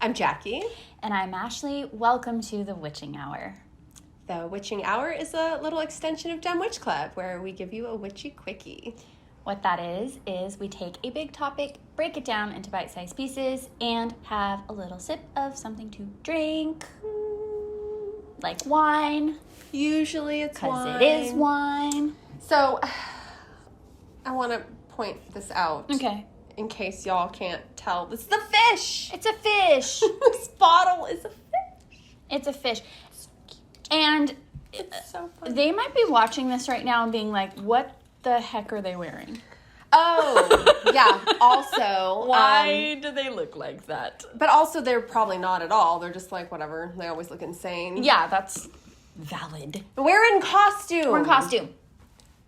I'm Jackie. And I'm Ashley. Welcome to the Witching Hour. The Witching Hour is a little extension of Dumb Witch Club, where we give you a witchy quickie. What that is we take a big topic, break it down into bite-sized pieces, and have a little sip of something to drink. Like wine. Usually it's wine. Because it is wine. So, I want to point this out. Okay. In case y'all can't tell. This is a fish! It's a fish! This bottle is a fish! It's a fish. And It's so funny. they might be watching this right now and being like, what the heck are they wearing? Oh, yeah. Also, Why do they look like that? but also they're probably not at all. They're just like, whatever. They always look insane. Yeah, that's valid. We're in costume. We're in costume.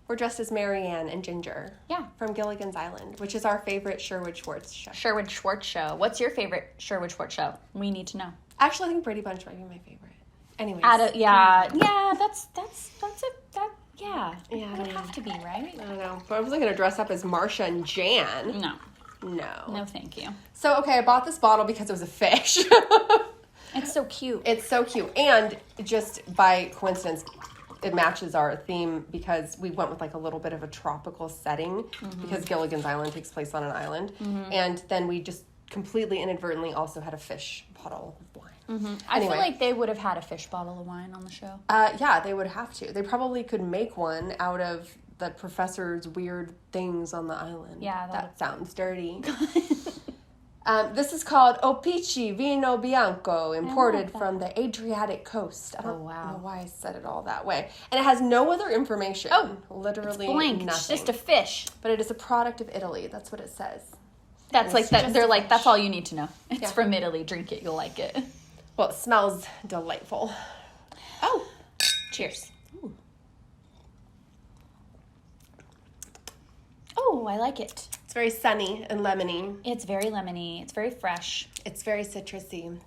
We're dressed as Marianne and Ginger. Yeah. From Gilligan's Island, which is our favorite Sherwood Schwartz show. Sherwood Schwartz show. What's your favorite Sherwood Schwartz show? We need to know. Actually, I think Brady Bunch might be my favorite. Anyways. Yeah, it Yeah, would have to be, right? I don't know. But I wasn't going to dress up as Marsha and Jan. No, No. thank you. So, okay, I bought this bottle because it was a fish. It's so cute. It's so cute. And just by coincidence, it matches our theme because we went with like a little bit of a tropical setting because Gilligan's Island takes place on an island. And then we just completely inadvertently also had a fish bottle of wine. I Anyway. feel like they would have had a fish bottle of wine on the show. Yeah, they would have to. They probably could make one out of the professor's weird things on the island. Yeah, that sounds dirty. This is called Opici Vino Bianco, imported from the Adriatic coast. I don't know why I said it all that way. And it has no other information. Oh, literally it's blank. nothing. It's just a fish. But it is a product of Italy. That's what it says. That's like that. They're like, that's all you need to know. It's from Italy. Drink it. You'll like it. Well, it smells delightful. Oh, cheers. Ooh. Oh, I like it. It's very sunny and lemony. It's very lemony. It's very fresh. It's very citrusy.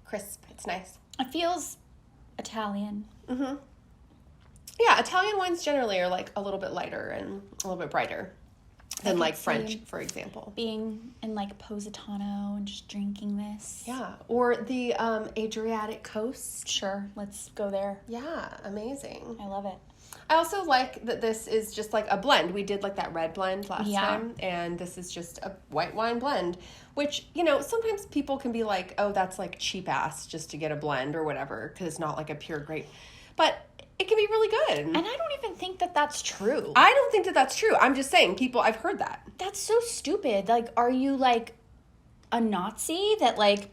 Crisp. It's nice. It feels Italian. Mm-hmm. Yeah, Italian wines generally are like a little bit lighter and a little bit brighter than like French, for example. Being in like Positano and just drinking this. Yeah, or the Adriatic coast. Sure, let's go there. Yeah, amazing. I love it. I also like that this is just like a blend. We did like that red blend last time, and this is just a white wine blend, which, you know, sometimes people can be like, oh, that's like cheap ass just to get a blend or whatever, because it's not like a pure grape. But it can be really good. And I don't even think that that's true. I don't think that that's true. I'm just saying, I've heard that. That's so stupid. Like, are you like a Nazi that like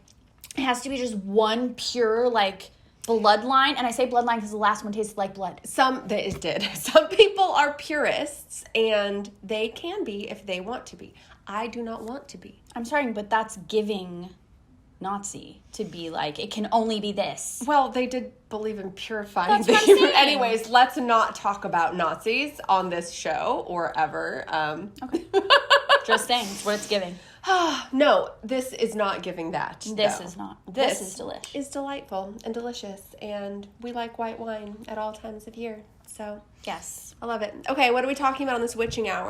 it has to be just one pure like bloodline? And I say bloodline because the last one tasted like blood. It did. Some people are purists, and they can be if they want to be. I do not want to be. I'm sorry, but that's giving Nazi to be like, it can only be this. Well, they did believe in purifying That's the what I'm human. saying. Anyways, let's not talk about Nazis on this show or ever. Okay. Just saying, it's what it's giving. No, this is not giving that. This though. is not. This is delish. Is delightful and delicious, and we like white wine at all times of year. So Yes. I love it. Okay, what are we talking about on this witching hour?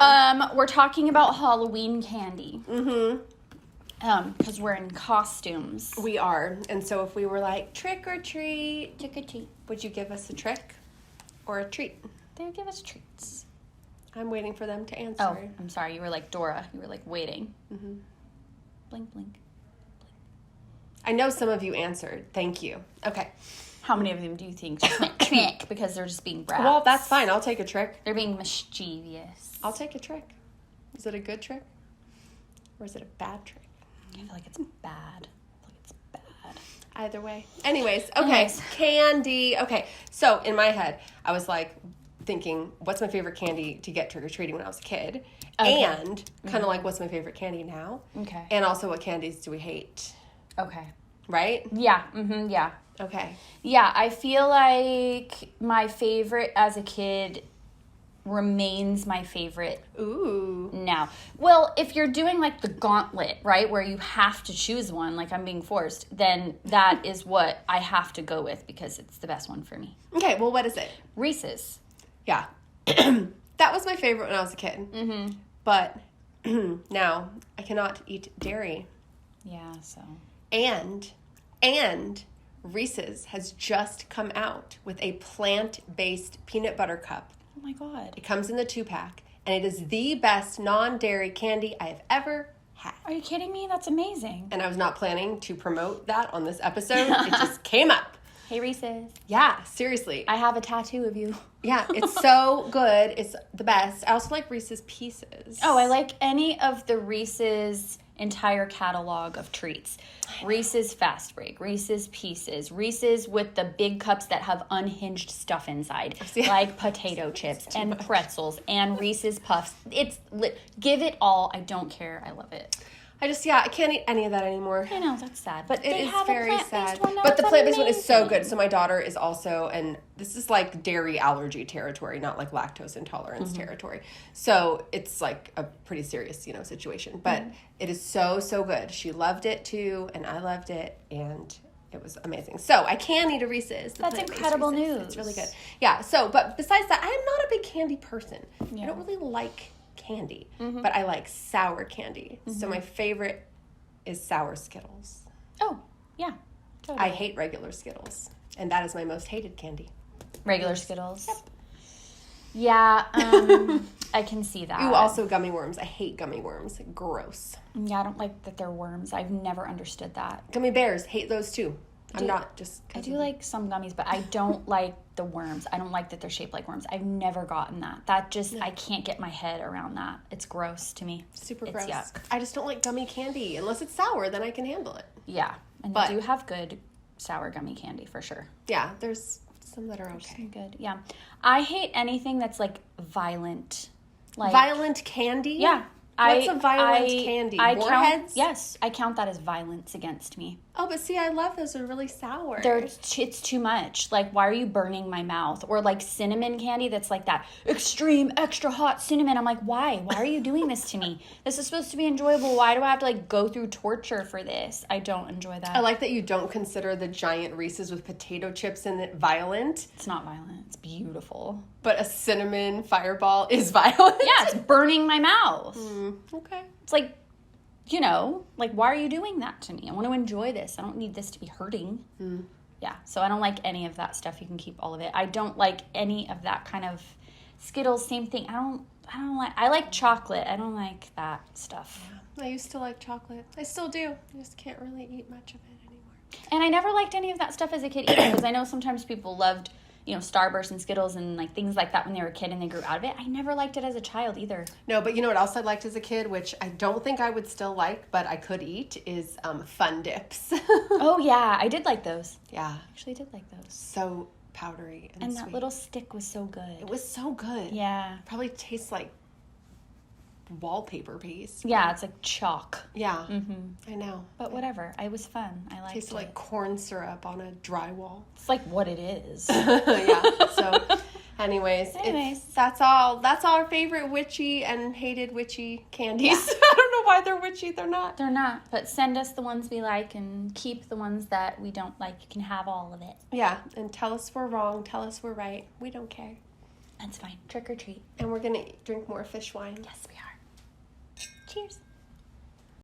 We're talking about Halloween candy. Because we're in costumes. We are. And so if we were like, trick or treat, Trick-or-treat. would you give us a trick or a treat? They would give us treats. I'm waiting for them to answer. Oh, I'm sorry. You were like Dora. You were like waiting. Blink, blink. I know some of you answered. Thank you. Okay. How many of them do you think just went trick because they're just being brats? Well, that's fine. I'll take a trick. They're being mischievous. I'll take a trick. Is it a good trick? Or is it a bad trick? I feel like it's bad. I feel like it's bad. Either way. Anyways, okay. Candy. Okay. So in my head, I was like thinking, what's my favorite candy to get trick-or-treating when I was a kid? Okay. And kind of like, what's my favorite candy now? Okay. And also, what candies do we hate? Okay. Right? Yeah. Yeah. Okay. Yeah, I feel like my favorite as a kid remains my favorite Ooh. now. Well, if you're doing like the gauntlet, right, where you have to choose one, like I'm being forced, then that is what I have to go with because it's the best one for me. Okay, well, what is it? Reese's. Yeah. That was my favorite when I was a kid. But now I cannot eat dairy. Yeah, so. And Reese's has just come out with a plant-based peanut butter cup. Oh my God. It comes in the 2-pack, and it is the best non-dairy candy I have ever had. Are you kidding me? That's amazing. And I was not planning to promote that on this episode. It just came up. Hey, Reese's. Yeah, seriously. I have a tattoo of you. Yeah, it's so good. It's the best. I also like Reese's Pieces. Oh, I like any of the Reese's entire catalog of treats. Reese's Fast Break, Reese's Pieces, Reese's with the big cups that have unhinged stuff inside, like potato chips and pretzels and Reese's Puffs. Give it all. I don't care. I love it. I can't eat any of that anymore. I know, that's sad. But It they is have very a plant-based sad. one now. But the It's plant-based one is so amazing. good. So my daughter is also, and this is like dairy allergy territory, not like lactose intolerance territory. So it's like a pretty serious, situation. But it is so, so good. She loved it too, and I loved it, and it was amazing. So I can eat a Reese's. That's incredible Reese's. news. It's really good. Yeah. So, but besides that, I am not a big candy person. Yeah. I don't really like candy, but I like sour candy. So my favorite is sour Skittles. Oh, yeah. Totally. I hate regular Skittles, and that is my most hated candy. Regular Skittles. Yep. Yeah, I can see that. Ooh, also gummy worms. I hate gummy worms. Gross. Yeah, I don't like that they're worms. I've never understood that. Gummy bears. Hate those too. I'm not just... I do like some gummies, but I don't like the worms. I don't like that they're shaped like worms. I've never gotten that. I can't get my head around that. It's gross to me. Super It's gross. yuck. I just don't like gummy candy. Unless it's sour, then I can handle it. Yeah, and But- you do have good sour gummy candy for sure. Yeah, there's some that are okay. Good, yeah. I hate anything that's like violent. Like Violent candy? Yeah. What's a violent candy? Warheads? Yes, I count that as violence against me. Oh, but see, I love those. They're really sour. It's too much. Like, why are you burning my mouth? Or like cinnamon candy that's like that extreme, extra hot cinnamon. I'm like, why? Why are you doing this to me? This is supposed to be enjoyable. Why do I have to like go through torture for this? I don't enjoy that. I like that you don't consider the giant Reese's with potato chips in it violent. It's not violent. It's beautiful. But a cinnamon fireball is violent. Yeah, it's burning my mouth. Okay. It's like, like, why are you doing that to me? I want to enjoy this. I don't need this to be hurting. Yeah, so I don't like any of that stuff. You can keep all of it. I don't like any of that kind of Skittles, same thing. I like chocolate. I don't like that stuff. Yeah. I used to like chocolate. I still do. I just can't really eat much of it anymore. And I never liked any of that stuff as a kid either, because I know sometimes people loved, Starburst and Skittles and like things like that when they were a kid and they grew out of it. I never liked it as a child either. No, but you know what else I liked as a kid, which I don't think I would still like, but I could eat, is Fun Dips. Oh, yeah. I did like those. Yeah. Actually did like those. So powdery and sweet. That little stick was so good. It was so good. Yeah. Probably tastes like wallpaper paste. Yeah, it's like chalk. Yeah. I know. But whatever. It was fun. I liked it. Tasted like corn syrup on a drywall. It's like what it is. Yeah. So, anyways, that's all. That's all our favorite witchy and hated witchy candies. Yeah. I don't know why they're witchy. They're not. They're not. But send us the ones we like and keep the ones that we don't like. You can have all of it. Yeah. And tell us we're wrong. Tell us we're right. We don't care. That's fine. Trick or treat. And we're going to drink more fish wine. Yes, we are. Cheers.